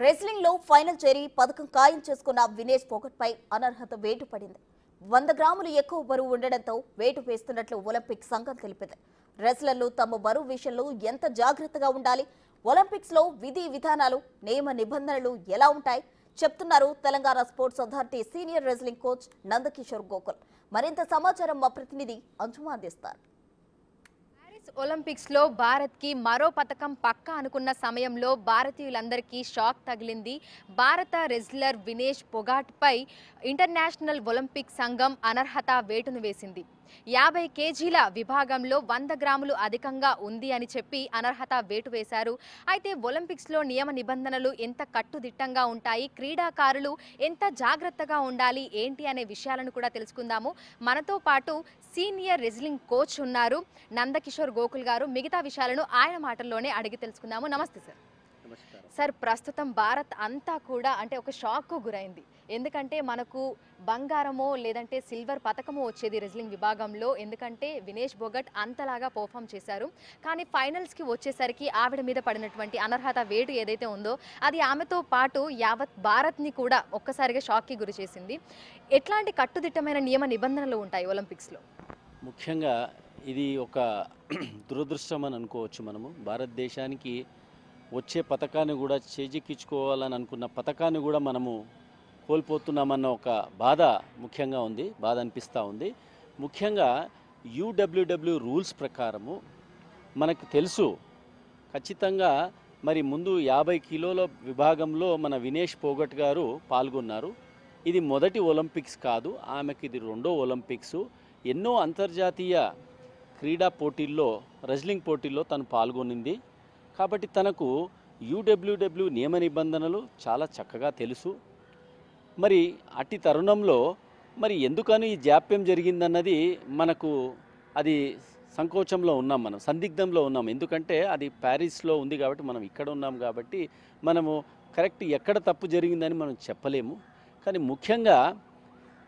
Wrestling లో final చేరి పథకం ఖాయం చేసుకున్న వినేష్ పోగట్ పై అనర్హత వేటు పడింది. 100 గ్రాములు ఎక్కువ బరువు ఉండడంతో వేటు వేస్తున్నట్లు ఒలింపిక్ సంఘం తెలిపింది. రెజ్లర్లు తమ బరువు విషయంలో ఎంత జాగ్రత్తగా ఉండాలి, ఒలింపిక్స్ లో విధి విధానాలు నియమ నిబంధనలు ఎలా ఉంటాయి చెప్తున్నారు Telangana sports authority senior wrestling coach Nandakishore Gokul. మరింత సమాచారం మా ప్రతినిధి అంజుమా అందిస్తారు. ఒలింపిక్స్ లో భారత్ కి మరో పథకం పక్కా అనుకున్న సమయంలో భారతీయులందరికీ షాక్ తగిలింది. భారత రెజ్లర్ వినేష్ పొగాట్ పై ఇంటర్నేషనల్ ఒలింపిక్ సంఘం అనర్హత వేటును వేసింది. 50 కేజీల విభాగంలో 100 గ్రాములు అధికంగా ఉంది అని చెప్పి అనర్హత వేటు వేశారు. అయితే ఒలింపిక్స్ లో నియమ నిబంధనలు ఎంత కట్టుదిట్టంగా ఉంటాయి, క్రీడాకారులు ఎంత జాగ్రత్తగా ఉండాలి ఏంటి అనే విషయాలను కూడా తెలుసుకుందాము. మనతో పాటు సీనియర్ రెజ్లింగ్ కోచ్ ఉన్నారు నందకిషోర్ గోకుల్ గారు. మిగతా విషయాలను ఆయన మాటల్లోనే అడిగి తెలుసుకుందాము. నమస్తే సార్. సార్, ప్రస్తుతం భారత్ అంతా కూడా అంటే ఒక షాక్కు గురైంది. ఎందుకంటే మనకు బంగారమో లేదంటే సిల్వర్ పథకమో వచ్చేది రెజ్లింగ్ విభాగంలో, ఎందుకంటే వినేష్ పొగట్ అంతలాగా పర్ఫామ్ చేశారు. కానీ ఫైనల్స్కి వచ్చేసరికి ఆవిడ మీద పడినటువంటి అనర్హత వేటు ఏదైతే ఉందో అది ఆమెతో పాటు యావత్ భారత్ని కూడా ఒక్కసారిగా షాక్కి గురి చేసింది. ఎట్లాంటి కట్టుదిట్టమైన నియమ నిబంధనలు ఉంటాయి ఒలింపిక్స్లో? ముఖ్యంగా ఇది ఒక దురదృష్టం అని అనుకోవచ్చు. మనము భారతదేశానికి వచ్చే పథకాన్ని కూడా చేజిక్కించుకోవాలని అనుకున్న పథకాన్ని కూడా మనము కోల్పోతున్నామన్న ఒక బాధ ముఖ్యంగా ఉంది, బాధ అనిపిస్తూ ఉంది. ముఖ్యంగా యూడబ్ల్యూడబ్ల్యూ రూల్స్ ప్రకారము మనకు తెలుసు ఖచ్చితంగా మరి ముందు 50 కిలోల విభాగంలో మన వినేష్ పోగట్ గారు పాల్గొన్నారు. ఇది మొదటి ఒలింపిక్స్ కాదు, ఆమెకి ఇది రెండో ఒలింపిక్స్. ఎన్నో అంతర్జాతీయ క్రీడా పోటీల్లో రెజ్లింగ్ పోటీల్లో తను పాల్గొనింది. కాబట్టి తనకు యూడబ్ల్యూడబ్ల్యూ నియమ నిబంధనలు చాలా చక్కగా తెలుసు. మరి అట్టి తరుణంలో మరి ఎందుకని ఈ జాప్యం జరిగిందన్నది మనకు అది సంకోచంలో ఉన్నాం, మనం సందిగ్ధంలో ఉన్నాం. ఎందుకంటే అది ప్యారిస్లో ఉంది కాబట్టి మనం ఇక్కడ ఉన్నాం కాబట్టి మనము కరెక్ట్ ఎక్కడ తప్పు జరిగిందని మనం చెప్పలేము. కానీ ముఖ్యంగా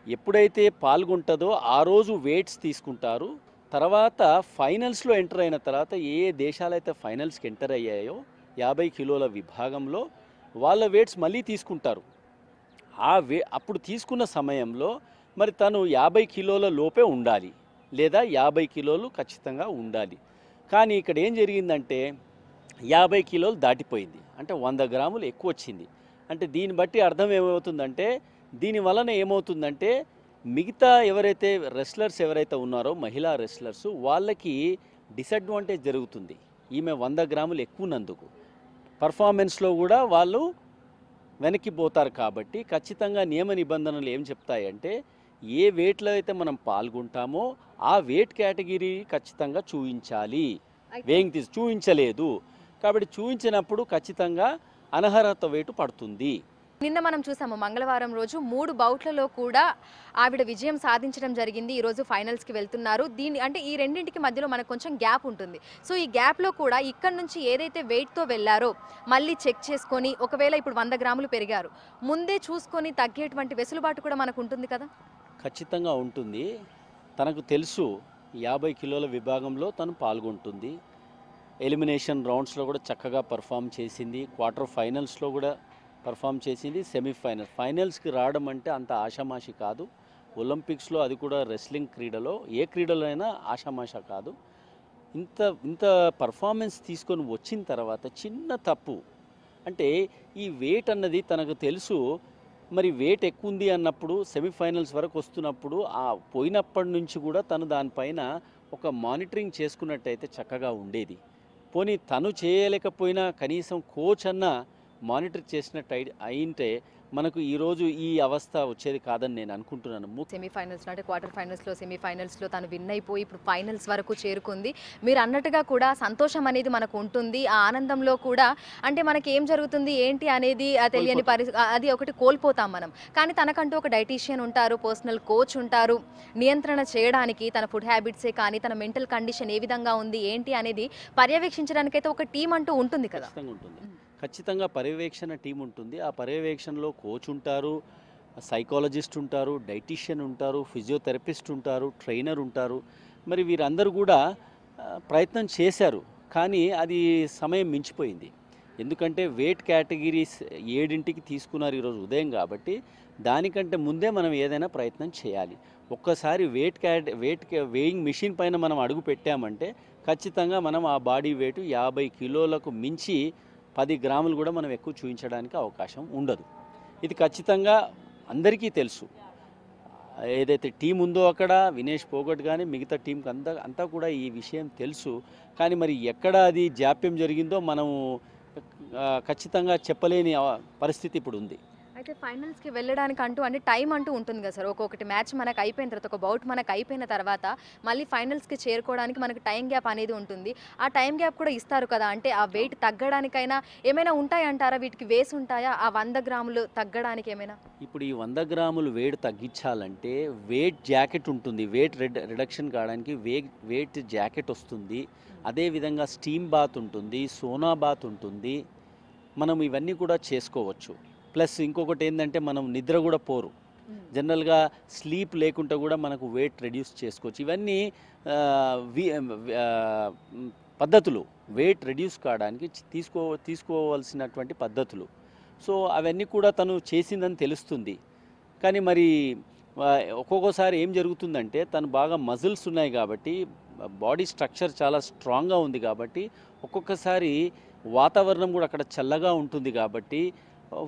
ఎప్పుడైతే పాల్గొంటుందో ఆ రోజు వెయిట్స్ తీసుకుంటారు. తర్వాత ఫైనల్స్లో ఎంటర్ అయిన తర్వాత ఏ దేశాలైతే ఫైనల్స్కి ఎంటర్ అయ్యాయో 50 కిలోల విభాగంలో వాళ్ళ వెయిట్స్ మళ్ళీ తీసుకుంటారు. అప్పుడు తీసుకున్న సమయంలో మరి తను 50 కిలోల లోపే ఉండాలి, లేదా 50 కిలోలు ఖచ్చితంగా ఉండాలి. కానీ ఇక్కడ ఏం జరిగిందంటే 50 కిలోలు దాటిపోయింది, అంటే 100 గ్రాములు ఎక్కువ వచ్చింది. అంటే దీన్ని బట్టి అర్థం ఏమవుతుందంటే, దీని వలన ఏమవుతుందంటే మిగతా ఎవరైతే రెస్లర్స్ ఎవరైతే ఉన్నారో మహిళా రెస్లర్స్ వాళ్ళకి డిసడ్వాంటేజ్ జరుగుతుంది. ఈమె 100 గ్రాములు ఎక్కువ ఉన్నందుకు పర్ఫార్మెన్స్లో కూడా వాళ్ళు వెనక్కిపోతారు. కాబట్టి ఖచ్చితంగా నియమ నిబంధనలు ఏం చెప్తాయంటే ఏ వెయిట్లో అయితే మనం పాల్గొంటామో ఆ వెయిట్ కేటగిరీ ఖచ్చితంగా చూపించాలి. చూపించలేదు కాబట్టి చూపించినప్పుడు ఖచ్చితంగా అనర్హత వేటు పడుతుంది. నిన్న మనం చూసాము మంగళవారం రోజు 3 బౌట్లలో కూడా ఆవిడ విజయం సాధించడం జరిగింది. ఈరోజు ఫైనల్స్కి వెళ్తున్నారు. అంటే ఈ రెండింటికి మధ్యలో మనకు కొంచెం గ్యాప్ ఉంటుంది. సో ఈ గ్యాప్లో కూడా ఇక్కడ నుంచి ఏదైతే వెయిట్తో వెళ్ళారో మళ్ళీ చెక్ చేసుకొని, ఒకవేళ ఇప్పుడు 100 గ్రాములు పెరిగారు ముందే చూసుకొని తగ్గేటువంటి వెసులుబాటు కూడా మనకు ఉంటుంది కదా? ఖచ్చితంగా ఉంటుంది. తనకు తెలుసు 50 కిలోల విభాగంలో తను పాల్గొంటుంది. ఎలిమినేషన్ రౌండ్స్లో కూడా చక్కగా పర్ఫామ్ చేసింది. క్వార్టర్ ఫైనల్స్లో కూడా పర్ఫామ్ చేసింది. ఫైనల్స్కి రావడం అంటే అంత ఆషామాషి కాదు. ఒలింపిక్స్లో అది కూడా రెస్లింగ్ క్రీడలో, ఏ క్రీడలో అయినా ఆషామాష కాదు. ఇంత పర్ఫార్మెన్స్ తీసుకొని వచ్చిన తర్వాత చిన్న తప్పు అంటే ఈ వెయిట్ అన్నది తనకు తెలుసు. మరి వెయిట్ ఎక్కువ ఉంది అన్నప్పుడు సెమీఫైనల్స్ వరకు వస్తున్నప్పుడు ఆ పోయినప్పటి నుంచి కూడా తను దానిపైన ఒక మానిటరింగ్ చేసుకున్నట్టయితే చక్కగా ఉండేది. పోనీ తను చేయలేకపోయినా కనీసం కోచ్ అన్న మానిటర్ చేసినట్టు అయింటే మనకు ఈరోజు ఈ అవస్థ వచ్చేది కాదని నేను అనుకుంటున్నాను. సెమీఫైనల్స్ అంటే క్వార్టర్ ఫైనల్స్లో, సెమీఫైనల్స్లో తను విన్ అయిపోయి ఇప్పుడు ఫైనల్స్ వరకు చేరుకుంది. మీరు అన్నట్టుగా కూడా సంతోషం అనేది మనకు ఉంటుంది. ఆ ఆనందంలో కూడా అంటే మనకి ఏం జరుగుతుంది ఏంటి అనేది తెలియని అది ఒకటి కోల్పోతాం మనం. కానీ తనకంటూ ఒక డైటీషియన్ ఉంటారు, పర్సనల్ కోచ్ ఉంటారు, నియంత్రణ చేయడానికి తన ఫుడ్ హ్యాబిట్సే కానీ తన మెంటల్ కండిషన్ ఏ విధంగా ఉంది ఏంటి అనేది పర్యవేక్షించడానికైతే ఒక టీం అంటూ ఉంటుంది కదా? ఖచ్చితంగా పర్యవేక్షణ టీం ఉంటుంది. ఆ పర్యవేక్షణలో కోచ్ ఉంటారు, సైకాలజిస్ట్ ఉంటారు, డైటీషియన్ ఉంటారు, ఫిజియోథెరపిస్ట్ ఉంటారు, ట్రైనర్ ఉంటారు. మరి వీరందరూ కూడా ప్రయత్నం చేశారు, కానీ అది సమయం మించిపోయింది. ఎందుకంటే వెయిట్ కేటగిరీస్ 7ంటికి తీసుకున్నారు ఈరోజు ఉదయం కాబట్టి దానికంటే ముందే మనం ఏదైనా ప్రయత్నం చేయాలి. ఒక్కసారి వెయింగ్ మిషన్ పైన మనం అడుగు పెట్టామంటే ఖచ్చితంగా మనం ఆ బాడీ వెయిట్ 50 కిలోలకు మించి 10 గ్రాములు కూడా మనం ఎక్కువ చూపించడానికి అవకాశం ఉండదు. ఇది ఖచ్చితంగా అందరికీ తెలుసు. ఏదైతే టీం ఉందో అక్కడ వినేష్ పోగట్ కానీ మిగతా టీంకి అంతా కూడా ఈ విషయం తెలుసు. కానీ మరి ఎక్కడ అది జాప్యం జరిగిందో మనం ఖచ్చితంగా చెప్పలేని పరిస్థితి ఇప్పుడు ఉంది. అయితే ఫైనల్స్కి వెళ్ళడానికి అంటే టైం అంటూ ఉంటుంది కదా సార్. ఒక్కొక్కటి మ్యాచ్ మనకు అయిపోయిన తర్వాత, ఒక బౌట్ మనకు అయిపోయిన తర్వాత మళ్ళీ ఫైనల్స్కి చేరుకోవడానికి మనకు టైం గ్యాప్ అనేది ఉంటుంది. ఆ టైం గ్యాప్ కూడా ఇస్తారు కదా. అంటే ఆ వెయిట్ తగ్గడానికైనా ఏమైనా ఉంటాయంటారా? వీటికి వేసి ఉంటాయా ఆ 100 గ్రాములు తగ్గడానికి ఏమైనా? ఇప్పుడు ఈ 100 గ్రాములు వెయిట్ తగ్గించాలంటే వెయిట్ జాకెట్ ఉంటుంది. వెయిట్ రిడక్షన్ కావడానికి వెయిట్ జాకెట్ వస్తుంది. అదేవిధంగా స్టీమ్ బాత్ ఉంటుంది, సోనా బాత్ ఉంటుంది. మనం ఇవన్నీ కూడా చేసుకోవచ్చు. ప్లస్ ఇంకొకటి ఏంటంటే మనం నిద్ర కూడా పోరు. జనరల్గా స్లీప్ లేకుండా కూడా మనకు వెయిట్ రెడ్యూస్ చేసుకోవచ్చు. ఇవన్నీ పద్ధతులు వెయిట్ రెడ్యూస్ కావడానికి తీసుకోవాల్సినటువంటి పద్ధతులు. సో అవన్నీ కూడా తను చేసిందని తెలుస్తుంది. కానీ మరి ఒక్కొక్కసారి ఏం జరుగుతుందంటే తను బాగా మజిల్స్ ఉన్నాయి కాబట్టి బాడీ స్ట్రక్చర్ చాలా స్ట్రాంగ్గా ఉంది కాబట్టి ఒక్కొక్కసారి వాతావరణం కూడా అక్కడ చల్లగా ఉంటుంది కాబట్టి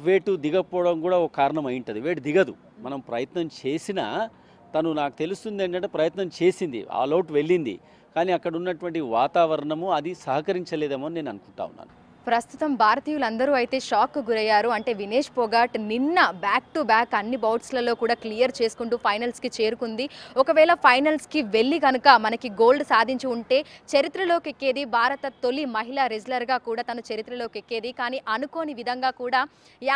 వెయిట్ దిగకపోవడం కూడా ఒక కారణం అయి ఉంటుంది. వెయిట్ దిగదు. మనం ప్రయత్నం చేసినా తను నాకు తెలుస్తుంది ఏంటంటే ప్రయత్నం చేసింది, ఆల్ అవుట్ వెళ్ళింది. కానీ అక్కడ ఉన్నటువంటి వాతావరణము అది సహకరించలేదేమో అని నేను అనుకుంటా ఉన్నాను. ప్రస్తుతం భారతీయులందరూ అయితే షాక్కు గురయ్యారు. అంటే వినేష్ పొగాట్ నిన్న బ్యాక్ టు బ్యాక్ అన్ని బౌట్స్లలో కూడా క్లియర్ చేసుకుంటూ ఫైనల్స్కి చేరుకుంది. ఒకవేళ ఫైనల్స్కి వెళ్ళి కనుక మనకి గోల్డ్ సాధించి ఉంటే చరిత్రలోకి ఎక్కేది. భారత తొలి మహిళా రెజ్లర్గా కూడా తను చరిత్రలోకి ఎక్కేది. కానీ అనుకోని విధంగా కూడా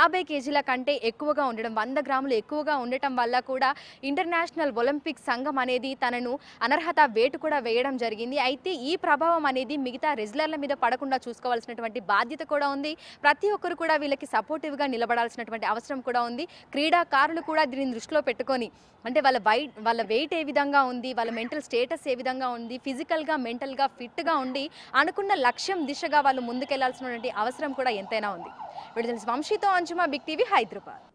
50 కేజీల కంటే ఎక్కువగా ఉండడం, 100 గ్రాములు ఎక్కువగా ఉండటం వల్ల కూడా ఇంటర్నేషనల్ ఒలింపిక్ సంఘం అనేది తనను అనర్హత వేటు కూడా వేయడం జరిగింది. అయితే ఈ ప్రభావం అనేది మిగతా రెజ్లర్ల మీద పడకుండా చూసుకోవాల్సినటువంటి బాధ్యత కూడా ఉంది. ప్రతి ఒక్కరు కూడా వీళ్ళకి సపోర్టివ్గా నిలబడాల్సినటువంటి అవసరం కూడా ఉంది. క్రీడాకారులు కూడా దీన్ని దృష్టిలో పెట్టుకొని అంటే వాళ్ళ వెయిట్ ఏ విధంగా ఉంది, వాళ్ళ మెంటల్ స్టేటస్ ఏ విధంగా ఉంది, ఫిజికల్గా మెంటల్గా ఫిట్గా ఉండి అనుకున్న లక్ష్యం దిశగా వాళ్ళు ముందుకెళ్లాల్సినటువంటి అవసరం కూడా ఎంతైనా ఉంది. విడుదల వంశీతో అంజుమా, బిగ్ టీవీ, హైదరాబాద్.